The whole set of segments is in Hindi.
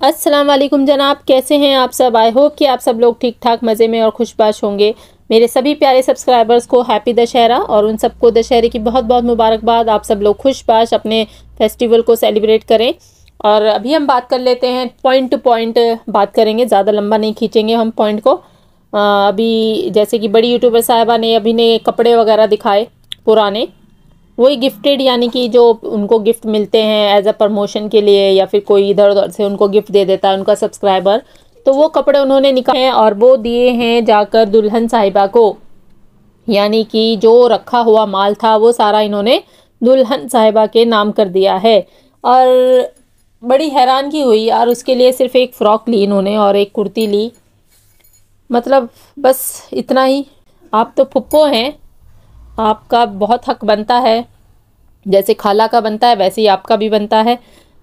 अस्सलाम वालेकुम जनाब, कैसे हैं आप सब। आई होप कि आप सब लोग ठीक ठाक मज़े में और खुशबाश होंगे। मेरे सभी प्यारे सब्सक्राइबर्स को हैप्पी दशहरा और उन सबको दशहरे की बहुत बहुत मुबारकबाद। आप सब लोग खुशबाश अपने फेस्टिवल को सेलिब्रेट करें। और अभी हम बात कर लेते हैं, पॉइंट टू पॉइंट बात करेंगे, ज़्यादा लंबा नहीं खींचेंगे हम पॉइंट को। अभी जैसे कि बड़ी यूट्यूबर साहिबा ने अभी ने कपड़े वगैरह दिखाए पुराने, वही गिफ्टेड, यानी कि जो उनको गिफ्ट मिलते हैं एज अ प्रमोशन के लिए, या फिर कोई इधर उधर से उनको गिफ्ट दे देता है उनका सब्सक्राइबर, तो वो कपड़े उन्होंने निकाले हैं और वो दिए हैं जाकर दुल्हन साहिबा को। यानी कि जो रखा हुआ माल था वो सारा इन्होंने दुल्हन साहिबा के नाम कर दिया है। और बड़ी हैरानगी हुई यार, उसके लिए सिर्फ एक फ़्रॉक ली इन्होंने और एक कुर्ती ली। मतलब बस इतना ही। आप तो फुप्पो हैं, आपका बहुत हक बनता है, जैसे खाला का बनता है वैसे ही आपका भी बनता है।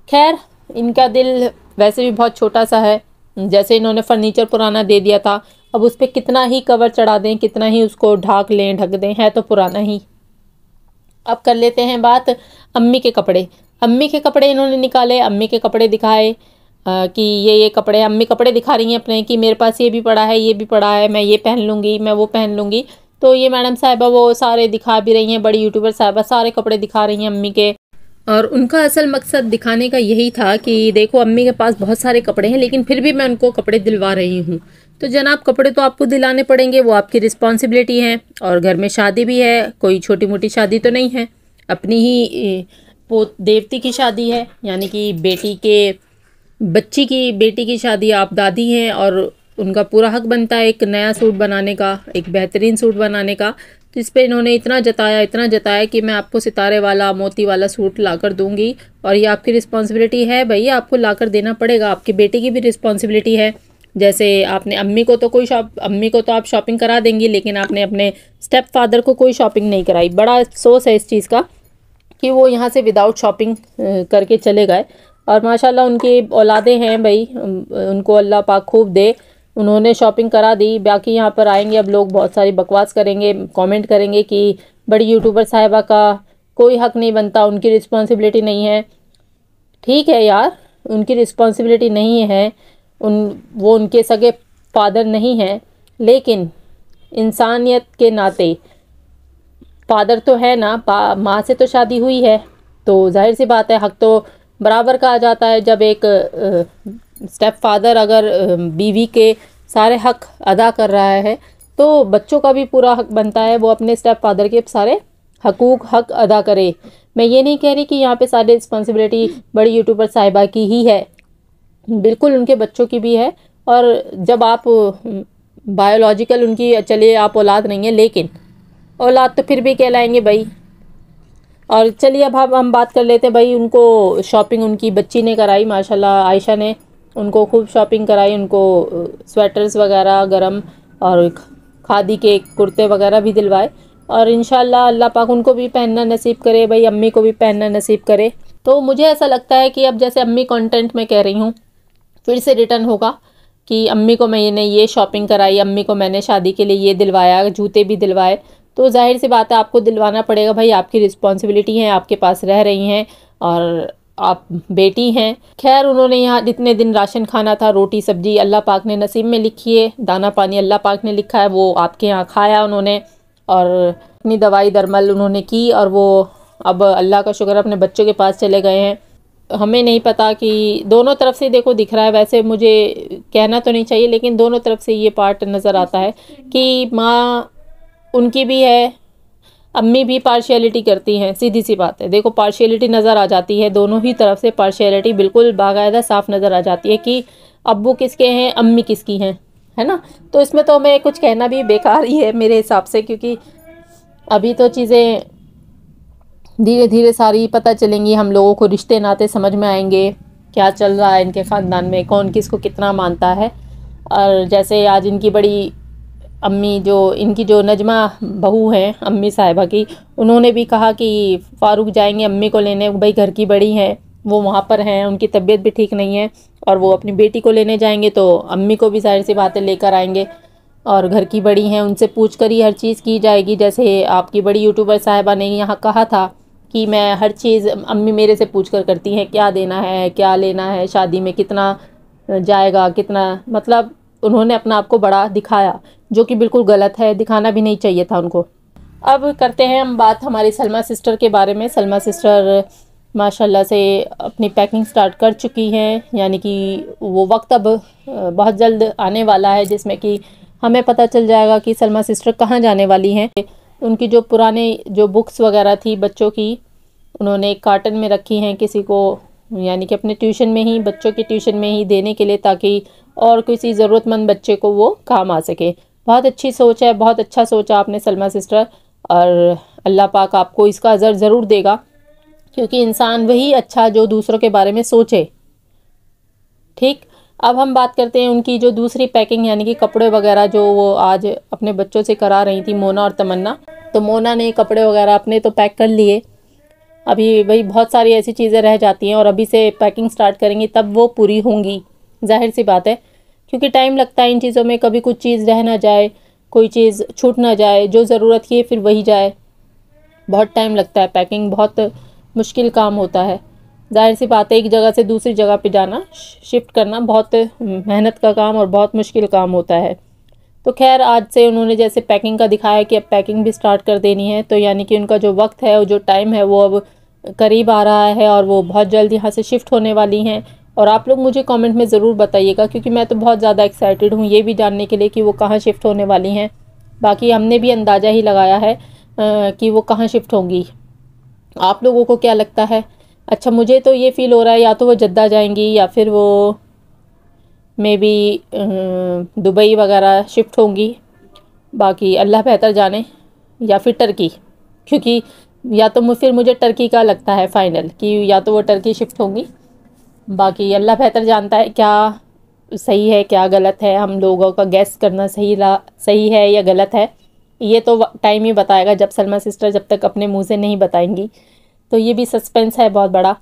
खैर, इनका दिल वैसे भी बहुत छोटा सा है। जैसे इन्होंने फर्नीचर पुराना दे दिया था, अब उस पर कितना ही कवर चढ़ा दें, कितना ही उसको ढाक लें ढक दें, है तो पुराना ही। अब कर लेते हैं बात अम्मी के कपड़े। अम्मी के कपड़े इन्होंने निकाले, अम्मी के कपड़े दिखाए कि ये कपड़े, अम्मी कपड़े दिखा रही हैं अपने कि मेरे पास ये भी पड़ा है, ये भी पड़ा है, मैं ये पहन लूँगी, मैं वो पहन लूँगी। तो ये मैडम साहिबा वो सारे दिखा भी रही हैं, बड़ी यूट्यूबर साहिबा सारे कपड़े दिखा रही हैं अम्मी के। और उनका असल मकसद दिखाने का यही था कि देखो अम्मी के पास बहुत सारे कपड़े हैं, लेकिन फिर भी मैं उनको कपड़े दिलवा रही हूँ। तो जनाब, कपड़े तो आपको दिलाने पड़ेंगे, वो आपकी रिस्पॉन्सिबिलिटी है। और घर में शादी भी है, कोई छोटी मोटी शादी तो नहीं है, अपनी ही पोत देवती की शादी है, यानी कि बेटी की शादी। आप दादी हैं और उनका पूरा हक बनता है एक नया सूट बनाने का, एक बेहतरीन सूट बनाने का। तो इस पे इन्होंने इतना जताया कि मैं आपको सितारे वाला मोती वाला सूट लाकर दूंगी, और ये आपकी रिस्पॉन्सिबिलिटी है भाई, आपको लाकर देना पड़ेगा। आपकी बेटी की भी रिस्पॉन्सिबिलिटी है। जैसे आपने अम्मी को तो आप शॉपिंग करा देंगी, लेकिन आपने अपने स्टेप फादर को कोई शॉपिंग नहीं कराई। बड़ा अफसोस है इस चीज़ का कि वो यहाँ से विदाउट शॉपिंग करके चले गए। और माशाल्लाह उनकी औलादे हैं भाई, उनको अल्लाह पाक खूब दे, उन्होंने शॉपिंग करा दी। बाकी यहाँ पर आएंगे अब लोग बहुत सारी बकवास करेंगे, कमेंट करेंगे कि बड़ी यूट्यूबर साहिबा का कोई हक नहीं बनता, उनकी रिस्पॉन्सिबिलिटी नहीं है। ठीक है यार, उनकी रिस्पॉन्सिबिलिटी नहीं है, वो उनके सगे फादर नहीं हैं, लेकिन इंसानियत के नाते फादर तो है ना, माँ से तो शादी हुई है, तो जाहिर सी बात है हक तो बराबर का आ जाता है। जब एक स्टेप फादर अगर बीवी के सारे हक अदा कर रहा है, तो बच्चों का भी पूरा हक बनता है वो अपने स्टेप फादर के सारे हक अदा करे। मैं ये नहीं कह रही कि यहाँ पे सारी रिस्पॉन्सिबिलिटी बड़ी यूट्यूबर साहिबा की ही है, बिल्कुल उनके बच्चों की भी है। और जब आप बायोलॉजिकल उनकी, चलिए आप औलाद नहीं है, लेकिन औलाद तो फिर भी कहलाएंगे भाई। और चलिए अब हम बात कर लेते हैं भाई, उनको शॉपिंग उनकी बच्ची ने कराई, माशाल्लाह आयशा ने उनको खूब शॉपिंग कराई, उनको स्वेटर्स वगैरह गरम और खादी के कुर्ते वगैरह भी दिलवाए। और इंशाल्लाह अल्लाह पाक उनको भी पहनना नसीब करे भाई, अम्मी को भी पहनना नसीब करे। तो मुझे ऐसा लगता है कि अब जैसे अम्मी कंटेंट में कह रही हूँ, फिर से रिटर्न होगा कि अम्मी को मैंने ये शॉपिंग कराई, अम्मी को मैंने शादी के लिए ये दिलवाया, जूते भी दिलवाए। तो जाहिर सी बात है आपको दिलवाना पड़ेगा भाई, आपकी रिस्पॉन्सिबिलिटी है, आपके पास रह रही हैं और आप बेटी हैं। खैर, उन्होंने यहाँ जितने दिन राशन खाना था, रोटी सब्जी अल्लाह पाक ने नसीब में लिखी है, दाना पानी अल्लाह पाक ने लिखा है, वो आपके यहाँ खाया उन्होंने और अपनी दवाई दरमल उन्होंने की। और वो अब अल्लाह का शुक्र अपने बच्चों के पास चले गए हैं। हमें नहीं पता कि दोनों तरफ से देखो दिख रहा है, वैसे मुझे कहना तो नहीं चाहिए, लेकिन दोनों तरफ से ये पार्ट नज़र आता है कि माँ उनकी भी है, अम्मी भी पार्शियलिटी करती हैं, सीधी सी बात है। देखो पार्शियलिटी नज़र आ जाती है, दोनों ही तरफ से पार्शियलिटी बिल्कुल बाकायदा साफ नज़र आ जाती है कि अब्बू किसके हैं, अम्मी किसकी हैं, है ना। तो इसमें तो हमें कुछ कहना भी बेकार ही है मेरे हिसाब से, क्योंकि अभी तो चीज़ें धीरे धीरे सारी पता चलेंगी, हम लोगों को रिश्ते नाते समझ में आएंगे, क्या चल रहा है इनके ख़ानदान में, कौन किसको कितना मानता है। और जैसे आज इनकी बड़ी अम्मी, जो इनकी जो नजमा बहू हैं अम्मी साहिबा की, उन्होंने भी कहा कि फ़ारूक जाएंगे अम्मी को लेने, भाई घर की बड़ी हैं, वो वहाँ पर हैं, उनकी तबीयत भी ठीक नहीं है, और वो अपनी बेटी को लेने जाएंगे तो अम्मी को भी जाहिर सी बातें लेकर आएंगे। और घर की बड़ी हैं, उनसे पूछ कर ही हर चीज़ की जाएगी। जैसे आपकी बड़ी यूट्यूबर साहिबा ने यहाँ कहा था कि मैं हर चीज़ अम्मी मेरे से पूछ कर करती हैं, क्या देना है क्या लेना है, शादी में कितना जाएगा, कितना, मतलब उन्होंने अपना आप को बड़ा दिखाया, जो कि बिल्कुल गलत है, दिखाना भी नहीं चाहिए था उनको। अब करते हैं हम बात हमारी सलमा सिस्टर के बारे में। सलमा सिस्टर माशाल्लाह से अपनी पैकिंग स्टार्ट कर चुकी हैं, यानी कि वो वक्त अब बहुत जल्द आने वाला है जिसमें कि हमें पता चल जाएगा कि सलमा सिस्टर कहाँ जाने वाली हैं। उनकी जो पुराने जो बुक्स वगैरह थी बच्चों की, उन्होंने एक कार्टन में रखी हैं किसी को, यानी कि अपने ट्यूशन में ही, बच्चों की ट्यूशन में ही देने के लिए, ताकि और किसी ज़रूरतमंद बच्चे को वो काम आ सके। बहुत अच्छी सोच है, बहुत अच्छा सोचा आपने सलमा सिस्टर, और अल्लाह पाक आपको इसका अज़र ज़रूर देगा, क्योंकि इंसान वही अच्छा जो दूसरों के बारे में सोचे। ठीक, अब हम बात करते हैं उनकी जो दूसरी पैकिंग, यानी कि कपड़े वगैरह जो वो आज अपने बच्चों से करा रही थी, मोना और तमन्ना। तो मोना ने कपड़े वगैरह अपने तो पैक कर लिए, अभी वही बहुत सारी ऐसी चीज़ें रह जाती हैं और अभी से पैकिंग स्टार्ट करेंगी तब वो पूरी होंगी, जाहिर सी बात है, क्योंकि टाइम लगता है इन चीज़ों में। कभी कुछ चीज़ रह ना जाए, कोई चीज़ छूट ना जाए, जो ज़रूरत की है फिर वही जाए, बहुत टाइम लगता है। पैकिंग बहुत मुश्किल काम होता है, जाहिर सी बात है, एक जगह से दूसरी जगह पे जाना, शिफ्ट करना बहुत मेहनत का काम और बहुत मुश्किल काम होता है। तो खैर आज से उन्होंने जैसे पैकिंग का दिखाया कि अब पैकिंग भी स्टार्ट कर देनी है, तो यानी कि उनका जो वक्त है और जो टाइम है वो अब करीब आ रहा है और वो बहुत जल्द यहाँ से शिफ्ट होने वाली हैं। और आप लोग मुझे कमेंट में ज़रूर बताइएगा, क्योंकि मैं तो बहुत ज़्यादा एक्साइटेड हूँ ये भी जानने के लिए कि वो कहाँ शिफ्ट होने वाली हैं। बाकी हमने भी अंदाज़ा ही लगाया है कि वो कहाँ शिफ्ट होंगी। आप लोगों को क्या लगता है? अच्छा, मुझे तो ये फ़ील हो रहा है या तो वो जद्दा जाएंगी या फिर वो मे बी दुबई वगैरह शिफ्ट होंगी, बाकी अल्लाह बेहतर जाने, या फिर टर्की, क्योंकि या तो फिर मुझे टर्की का लगता है फाइनल कि या तो वो टर्की शिफ्ट होंगी। बाकी अल्लाह बेहतर जानता है क्या सही है क्या गलत है, हम लोगों का गैस करना सही है या गलत है ये तो टाइम ही बताएगा, जब सलमा सिस्टर जब तक अपने मुंह से नहीं बताएंगी। तो ये भी सस्पेंस है बहुत बड़ा।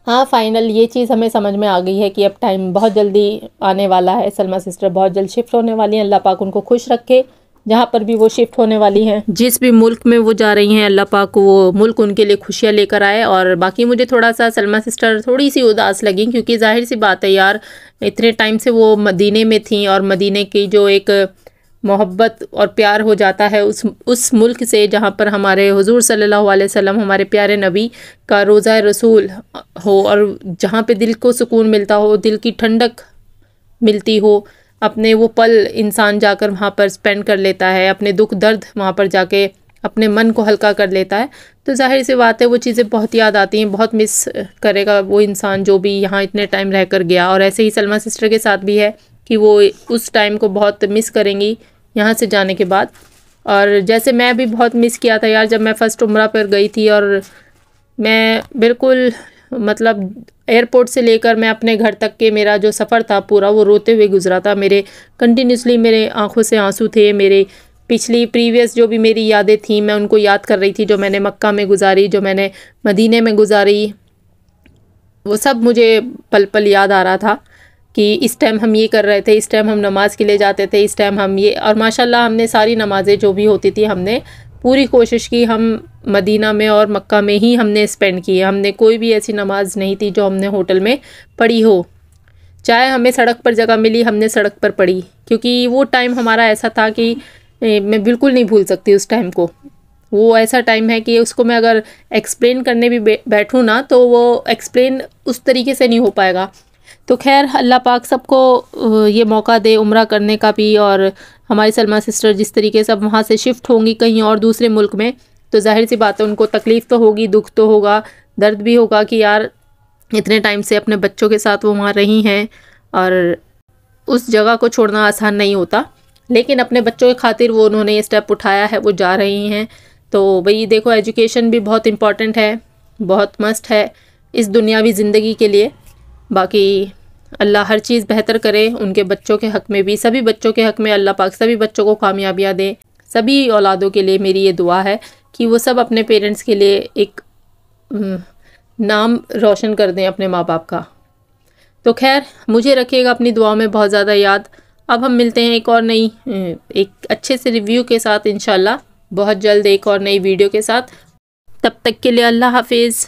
हाँ, फाइनल ये चीज़ हमें समझ में आ गई है कि अब टाइम बहुत जल्दी आने वाला है, सलमा सिस्टर बहुत जल्द शिफ्ट होने वाली हैं। अल्लाह पाक उनको खुश रखे जहाँ पर भी वो शिफ्ट होने वाली हैं, जिस भी मुल्क में वो जा रही हैं, अल्लाह पाक वो मुल्क उनके लिए खुशियाँ लेकर आए। और बाकी मुझे थोड़ा सा सलमा सिस्टर थोड़ी सी उदास लगी, क्योंकि जाहिर सी बात है यार, इतने टाइम से वो मदीने में थी और मदीने की जो एक मोहब्बत और प्यार हो जाता है उस मुल्क से जहाँ पर हमारे हुजूर सल्लल्लाहु अलैहि वसल्लम, हमारे प्यारे नबी का रोज़ा रसूल हो, और जहाँ पे दिल को सुकून मिलता हो, दिल की ठंडक मिलती हो, अपने वो पल इंसान जाकर वहाँ पर स्पेंड कर लेता है, अपने दुख दर्द वहाँ पर जाके अपने मन को हल्का कर लेता है। तो जाहिर सी बात है वो चीज़ें बहुत याद आती हैं, बहुत मिस करेगा वो इंसान जो भी यहाँ इतने टाइम रह कर गया। और ऐसे ही सलमा सिस्टर के साथ भी है कि वो उस टाइम को बहुत मिस करेंगी यहाँ से जाने के बाद। और जैसे मैं भी बहुत मिस किया था यार, जब मैं फ़र्स्ट उम्रा पर गई थी और मैं बिल्कुल मतलब एयरपोर्ट से लेकर मैं अपने घर तक के मेरा जो सफ़र था पूरा वो रोते हुए गुजरा था। मेरे कंटिन्यूसली मेरे आंखों से आंसू थे, मेरे पिछली प्रीवियस जो भी मेरी यादें थी मैं उनको याद कर रही थी, जो मैंने मक्का में गुजारी, जो मैंने मदीने में गुजारी, वो सब मुझे पल पल याद आ रहा था कि इस टाइम हम ये कर रहे थे, इस टाइम हम नमाज़ के लिए जाते थे, इस टाइम हम ये। और माशाल्लाह हमने सारी नमाज़ें जो भी होती थी हमने पूरी कोशिश की, हम मदीना में और मक्का में ही हमने स्पेंड की। हमने कोई भी ऐसी नमाज नहीं थी जो हमने होटल में पढ़ी हो, चाहे हमें सड़क पर जगह मिली हमने सड़क पर पढ़ी, क्योंकि वो टाइम हमारा ऐसा था कि मैं बिल्कुल नहीं भूल सकती उस टाइम को। वो ऐसा टाइम है कि उसको मैं अगर एक्सप्लेन करने भी बैठूँ ना तो वो एक्सप्लेन उस तरीके से नहीं हो पाएगा। तो खैर अल्लाह पाक सबको ये मौका दे उम्रा करने का भी। और हमारी सलमा सिस्टर जिस तरीके से अब वहाँ से शिफ्ट होंगी कहीं और दूसरे मुल्क में, तो जाहिर सी बात है उनको तकलीफ़ तो होगी, दुख तो होगा, दर्द भी होगा कि यार इतने टाइम से अपने बच्चों के साथ वो वहाँ रही हैं और उस जगह को छोड़ना आसान नहीं होता। लेकिन अपने बच्चों के खातिर वो उन्होंने ये स्टेप उठाया है, वो जा रही हैं। तो भाई देखो, एजुकेशन भी बहुत इम्पॉर्टेंट है, बहुत मस्ट है इस दुनियावी ज़िंदगी के लिए। बाकी अल्लाह हर चीज़ बेहतर करे उनके बच्चों के हक़ में भी, सभी बच्चों के हक़ में अल्लाह पाक सभी बच्चों को कामयाबियाँ दे। सभी औलादों के लिए मेरी ये दुआ है कि वो सब अपने पेरेंट्स के लिए एक नाम रोशन कर दें अपने माँ बाप का। तो खैर मुझे रखिएगा अपनी दुआओं में बहुत ज़्यादा याद। अब हम मिलते हैं एक और नई एक अच्छे से रिव्यू के साथ इंशाल्लाह बहुत जल्द, एक और नई वीडियो के साथ। तब तक के लिए अल्लाह हाफिज़।